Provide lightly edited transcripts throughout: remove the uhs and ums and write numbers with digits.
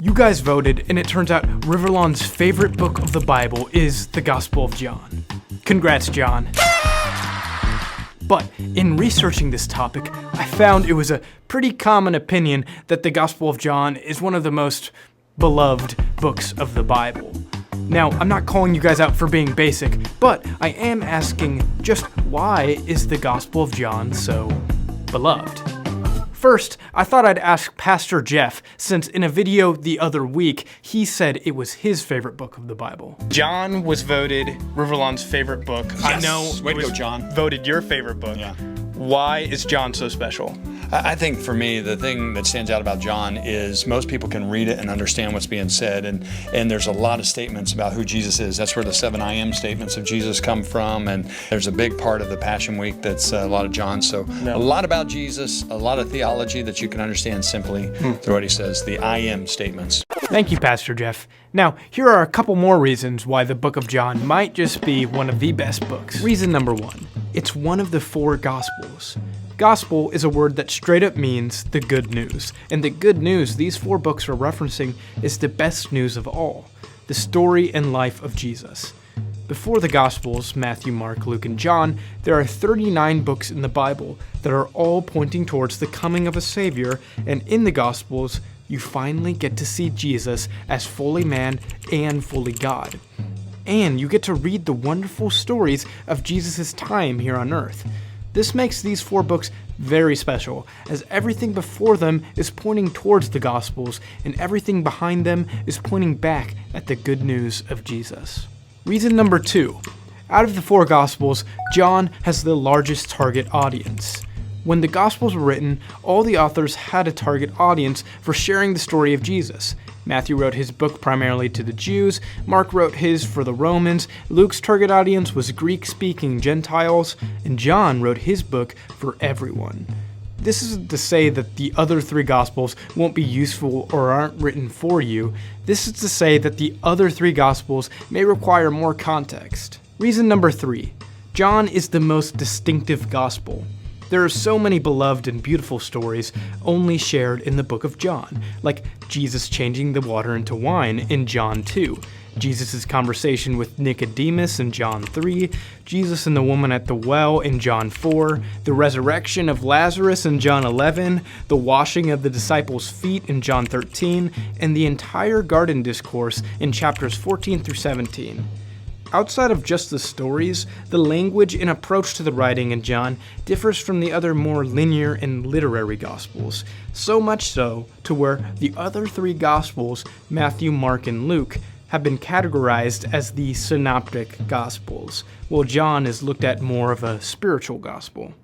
You guys voted, and it turns out Riverlawn's favorite book of the Bible is the Gospel of John. Congrats, John. But in researching this topic, I found it was a pretty common opinion that the Gospel of John is one of the most beloved books of the Bible. Now, I'm not calling you guys out for being basic, but I am asking just why is the Gospel of John so beloved? First, I thought I'd ask Pastor Jeff, since in a video the other week, he said it was his favorite book of the Bible. John was voted Riverlawn's favorite book. Yes. I know Way it to was go, John. voted your favorite book. Yeah. Why is John so special? I think for me, the thing that stands out about John is most people can read it and understand what's being said, and there's a lot of statements about who Jesus is. That's where the 7 I am statements of Jesus come from, and there's a big part of the Passion Week that's a lot of John. So a lot about Jesus, a lot of theology that you can understand simply through what he says, the I am statements. Thank you, Pastor Jeff. Now, here are a couple more reasons why the book of John might just be one of the best books. Reason number 1, it's one of the 4 Gospels. Gospel is a word that straight up means the good news, and the good news these 4 books are referencing is the best news of all, the story and life of Jesus. Before the Gospels, Matthew, Mark, Luke, and John, there are 39 books in the Bible that are all pointing towards the coming of a Savior, and in the Gospels, you finally get to see Jesus as fully man and fully God. And you get to read the wonderful stories of Jesus' time here on earth. This makes these 4 books very special, as everything before them is pointing towards the Gospels, and everything behind them is pointing back at the good news of Jesus. Reason number 2, out of the 4 Gospels, John has the largest target audience. When the Gospels were written, all the authors had a target audience for sharing the story of Jesus. Matthew wrote his book primarily to the Jews, Mark wrote his for the Romans, Luke's target audience was Greek-speaking Gentiles, and John wrote his book for everyone. This isn't to say that the other 3 Gospels won't be useful or aren't written for you. This is to say that the other 3 Gospels may require more context. Reason number 3, John is the most distinctive Gospel. There are so many beloved and beautiful stories only shared in the book of John, like Jesus changing the water into wine in John 2, Jesus' conversation with Nicodemus in John 3, Jesus and the woman at the well in John 4, the resurrection of Lazarus in John 11, the washing of the disciples' feet in John 13, and the entire garden discourse in chapters 14 through 17. Outside of just the stories, the language and approach to the writing in John differs from the other more linear and literary Gospels, so much so to where the other 3 Gospels, Matthew, Mark, and Luke, have been categorized as the synoptic Gospels, while John is looked at more of a spiritual gospel.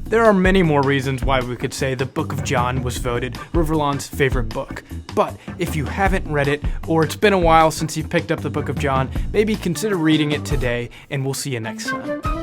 There are many more reasons why we could say the Book of John was voted Riverlawn's favorite book, but if you haven't read it, or it's been a while since you've picked up the Book of John, maybe consider reading it today, and we'll see you next time.